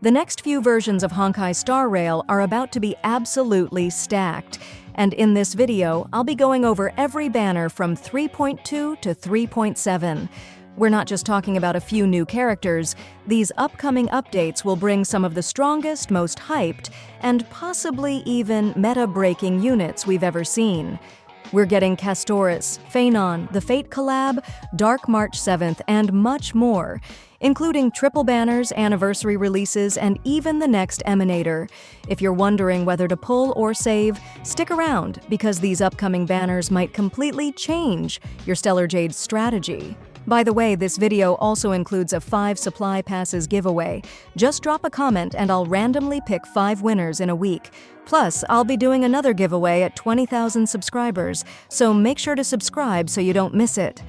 The next few versions of Honkai Star Rail are about to be absolutely stacked, and in this video, I'll be going over every banner from 3.2 to 3.7. We're not just talking about a few new characters. These upcoming updates will bring some of the strongest, most hyped, and possibly even meta-breaking units we've ever seen. We're getting Castorice, Phainon, the Fate Collab, Dark March 7th, and much more, including triple banners, anniversary releases, and even the next Emanator. If you're wondering whether to pull or save, stick around, because these upcoming banners might completely change your Stellar Jade strategy. By the way, this video also includes a 5 supply passes giveaway. Just drop a comment and I'll randomly pick 5 winners in a week. Plus, I'll be doing another giveaway at 20,000 subscribers, so make sure to subscribe so you don't miss it.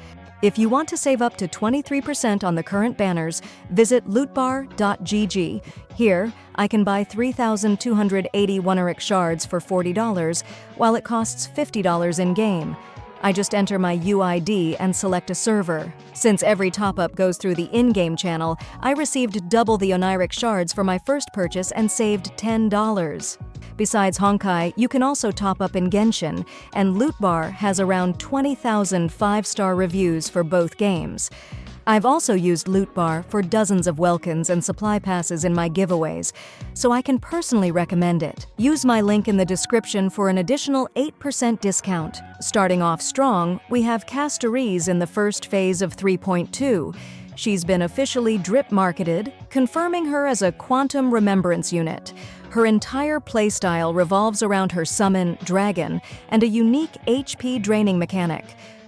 If you want to save up to 23% on the current banners, visit lootbar.gg. Here, I can buy 3,280 Oneiric Shards for $40, while it costs $50 in-game. I just enter my UID and select a server. Since every top-up goes through the in-game channel, I received double the Oneiric Shards for my first purchase and saved $10. Besides Honkai, you can also top up in Genshin, and Lootbar has around 20,000 5-star reviews for both games. I've also used Lootbar for dozens of welkins and supply passes in my giveaways, so I can personally recommend it. Use my link in the description for an additional 8% discount. Starting off strong, we have Castorice in the first phase of 3.2. She's been officially drip marketed, confirming her as a quantum remembrance unit. Her entire playstyle revolves around her summon, Dragon, and a unique HP draining mechanic.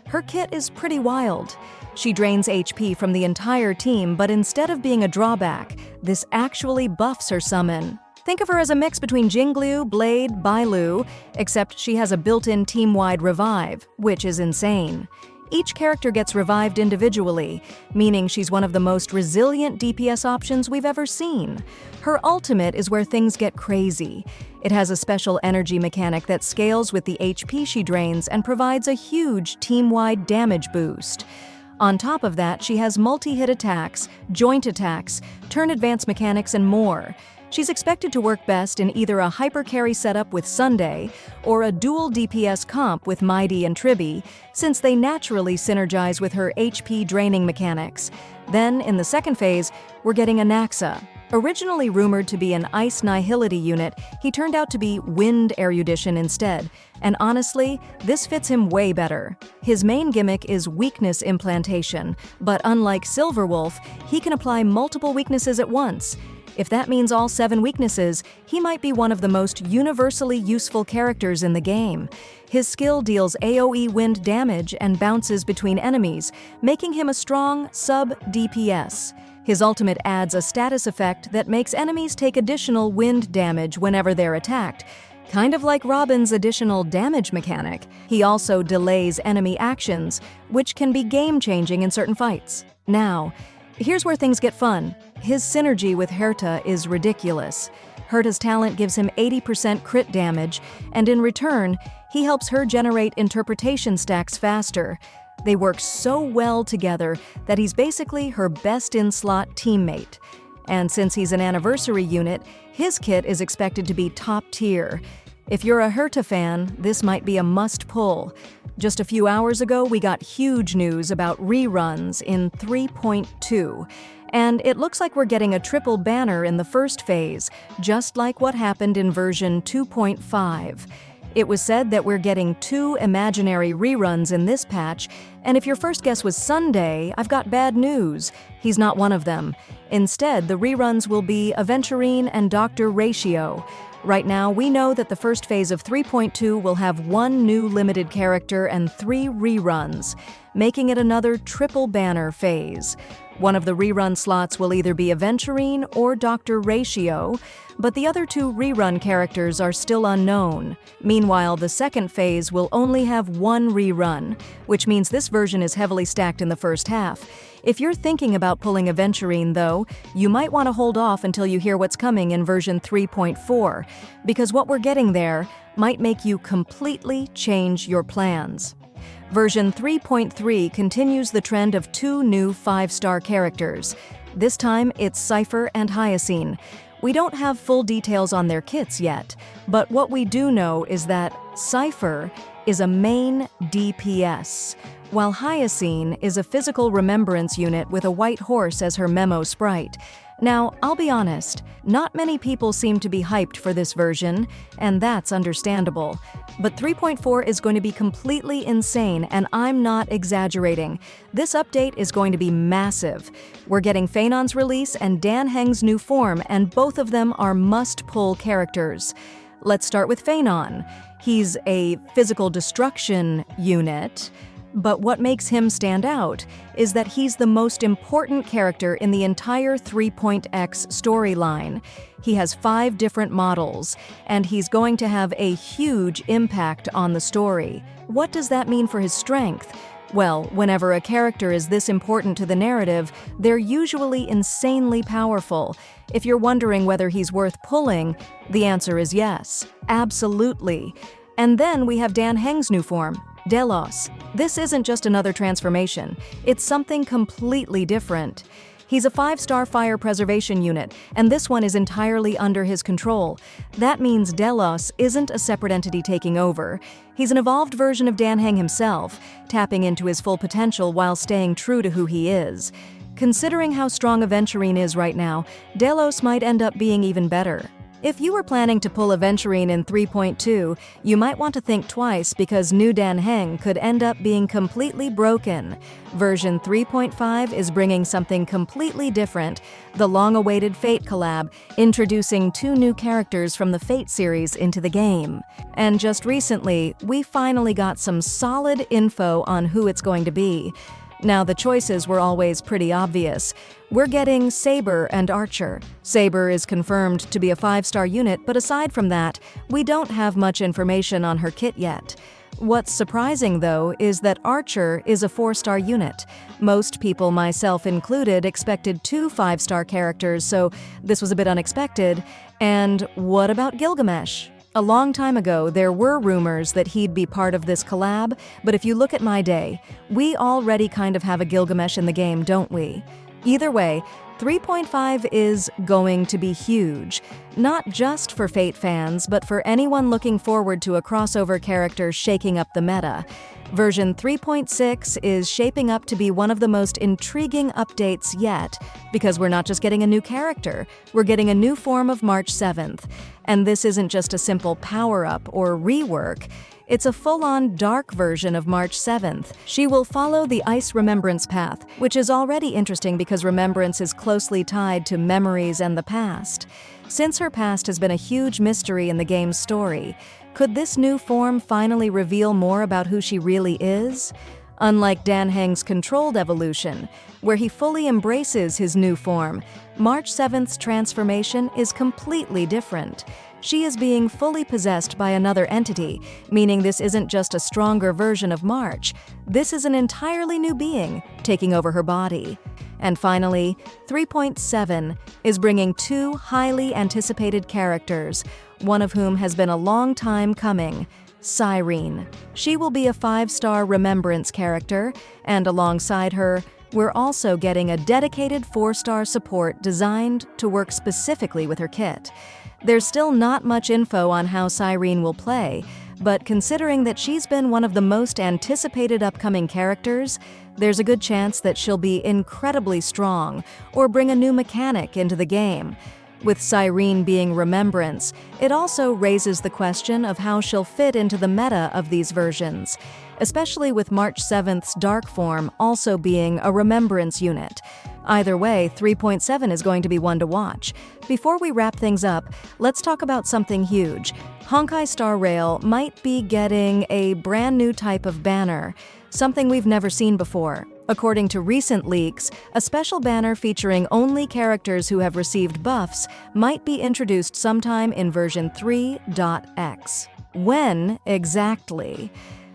Her kit is pretty wild. She drains HP from the entire team, but instead of being a drawback, this actually buffs her summon. Think of her as a mix between Jinglu, Blade, Bailu, except she has a built-in team-wide revive, which is insane. Each character gets revived individually, meaning she's one of the most resilient DPS options we've ever seen. Her ultimate is where things get crazy. It has a special energy mechanic that scales with the HP she drains and provides a huge team-wide damage boost. On top of that, she has multi-hit attacks, joint attacks, turn advance mechanics, and more. She's expected to work best in either a hyper-carry setup with Sunday or a dual DPS comp with Mighty and Tribby, since they naturally synergize with her HP draining mechanics. Then, in the second phase, we're getting Anaxa. Originally rumored to be an Ice Nihility unit, he turned out to be Wind Erudition instead, and honestly, this fits him way better. His main gimmick is weakness implantation, but unlike Silverwolf, he can apply multiple weaknesses at once. If that means all 7 weaknesses, he might be one of the most universally useful characters in the game. His skill deals AoE wind damage and bounces between enemies, making him a strong sub-DPS. His ultimate adds a status effect that makes enemies take additional wind damage whenever they're attacked, kind of like Robin's additional damage mechanic. He also delays enemy actions, which can be game-changing in certain fights. Now, here's where things get fun. His synergy with Herta is ridiculous. Herta's talent gives him 80% crit damage, and in return, he helps her generate interpretation stacks faster. They work so well together that he's basically her best-in-slot teammate. And since he's an anniversary unit, his kit is expected to be top tier. If you're a Herta fan, this might be a must-pull. Just a few hours ago, we got huge news about reruns in 3.2. And it looks like we're getting a triple banner in the first phase, just like what happened in version 2.5. It was said that we're getting 2 imaginary reruns in this patch, and if your first guess was Sunday, I've got bad news. He's not one of them. Instead, the reruns will be Aventurine and Dr. Ratio. Right now, we know that the first phase of 3.2 will have 1 new limited character and 3 reruns, making it another triple banner phase. One of the rerun slots will either be Aventurine or Dr. Ratio, but the other 2 rerun characters are still unknown. Meanwhile, the second phase will only have 1 rerun, which means this version is heavily stacked in the first half. If you're thinking about pulling Aventurine, though, you might want to hold off until you hear what's coming in version 3.4, because what we're getting there might make you completely change your plans. Version 3.3 continues the trend of 2 new 5-star characters. This time, it's Cipher and Hyacine. We don't have full details on their kits yet, but what we do know is that Cipher is a main DPS, while Hyacine is a physical remembrance unit with a white horse as her memo sprite. Now, I'll be honest, not many people seem to be hyped for this version, and that's understandable. But 3.4 is going to be completely insane, and I'm not exaggerating. This update is going to be massive. We're getting Phainon's release and Dan Heng's new form, and both of them are must-pull characters. Let's start with Phainon. He's a physical destruction unit, but what makes him stand out is that he's the most important character in the entire 3.x storyline. He has 5 different models, and he's going to have a huge impact on the story. What does that mean for his strength? Well, whenever a character is this important to the narrative, they're usually insanely powerful. If you're wondering whether he's worth pulling, the answer is yes, absolutely. And then we have Dan Heng's new form, Delos. This isn't just another transformation, it's something completely different. He's a 5-star fire preservation unit, and this one is entirely under his control. That means Delos isn't a separate entity taking over. He's an evolved version of Dan Heng himself, tapping into his full potential while staying true to who he is. Considering how strong Aventurine is right now, Delos might end up being even better. If you were planning to pull Aventurine in 3.2, you might want to think twice because new Dan Heng could end up being completely broken. Version 3.5 is bringing something completely different, the long-awaited Fate Collab, introducing 2 new characters from the Fate series into the game. And just recently, we finally got some solid info on who it's going to be. Now, the choices were always pretty obvious. We're getting Saber and Archer. Saber is confirmed to be a 5-star unit, but aside from that, we don't have much information on her kit yet. What's surprising, though, is that Archer is a 4-star unit. Most people, myself included, expected 2 5-star characters, so this was a bit unexpected. And what about Gilgamesh? A long time ago, there were rumors that he'd be part of this collab, but if you look at my day, we already kind of have a Gilgamesh in the game, don't we? Either way, 3.5 is going to be huge, not just for Fate fans, but for anyone looking forward to a crossover character shaking up the meta. Version 3.6 is shaping up to be one of the most intriguing updates yet, because we're not just getting a new character, we're getting a new form of March 7th. And this isn't just a simple power-up or rework, it's a full-on dark version of March 7th. She will follow the Ice Remembrance path, which is already interesting because Remembrance is closely tied to memories and the past. Since her past has been a huge mystery in the game's story, could this new form finally reveal more about who she really is? Unlike Dan Heng's controlled evolution, where he fully embraces his new form, March 7th's transformation is completely different. She is being fully possessed by another entity, meaning this isn't just a stronger version of March. This is an entirely new being taking over her body. And finally, 3.7 is bringing 2 highly anticipated characters, one of whom has been a long time coming, Cyrene. She will be a 5-star remembrance character, and alongside her, we're also getting a dedicated 4-star support designed to work specifically with her kit. There's still not much info on how Cyrene will play, but considering that she's been one of the most anticipated upcoming characters, there's a good chance that she'll be incredibly strong or bring a new mechanic into the game. With Cyrene being Remembrance, it also raises the question of how she'll fit into the meta of these versions, especially with March 7th's Dark form also being a Remembrance unit. Either way, 3.7 is going to be one to watch. Before we wrap things up, let's talk about something huge. Honkai Star Rail might be getting a brand new type of banner, something we've never seen before. According to recent leaks, a special banner featuring only characters who have received buffs might be introduced sometime in version 3.x. When exactly?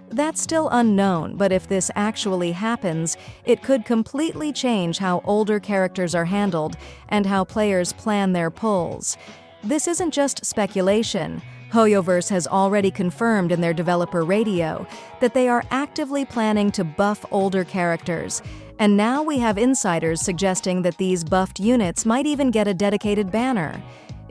That's still unknown, but if this actually happens, it could completely change how older characters are handled and how players plan their pulls. This isn't just speculation. Hoyoverse has already confirmed in their developer radio that they are actively planning to buff older characters, and now we have insiders suggesting that these buffed units might even get a dedicated banner.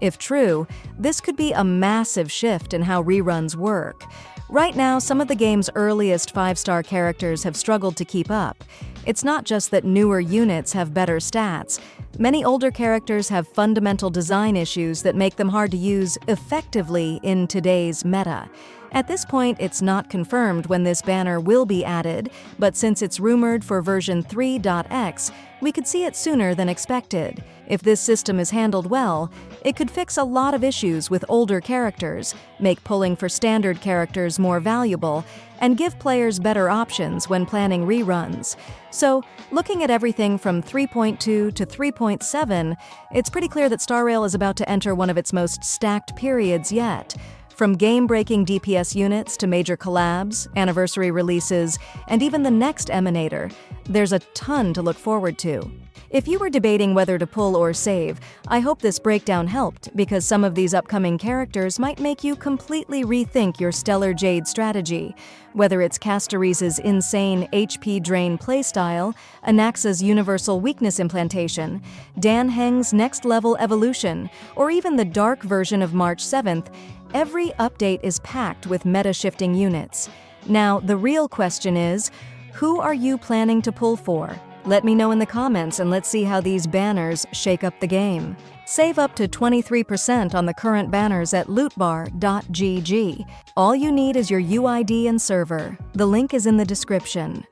If true, this could be a massive shift in how reruns work. Right now, some of the game's earliest 5-star characters have struggled to keep up. It's not just that newer units have better stats. Many older characters have fundamental design issues that make them hard to use effectively in today's meta. At this point, it's not confirmed when this banner will be added, but since it's rumored for version 3.x, we could see it sooner than expected. If this system is handled well, it could fix a lot of issues with older characters, make pulling for standard characters more valuable, and give players better options when planning reruns. So, looking at everything from 3.2 to 3.7, it's pretty clear that Star Rail is about to enter one of its most stacked periods yet. From game-breaking DPS units to major collabs, anniversary releases, and even the next Emanator, there's a ton to look forward to. If you were debating whether to pull or save, I hope this breakdown helped, because some of these upcoming characters might make you completely rethink your Stellar Jade strategy. Whether it's Castorice's insane HP drain playstyle, Anaxa's universal weakness implantation, Heng's next-level evolution, or even the dark version of March 7th, every update is packed with meta-shifting units. Now, the real question is, who are you planning to pull for? Let me know in the comments and let's see how these banners shake up the game. Save up to 23% on the current banners at lootbar.gg. All you need is your UID and server. The link is in the description.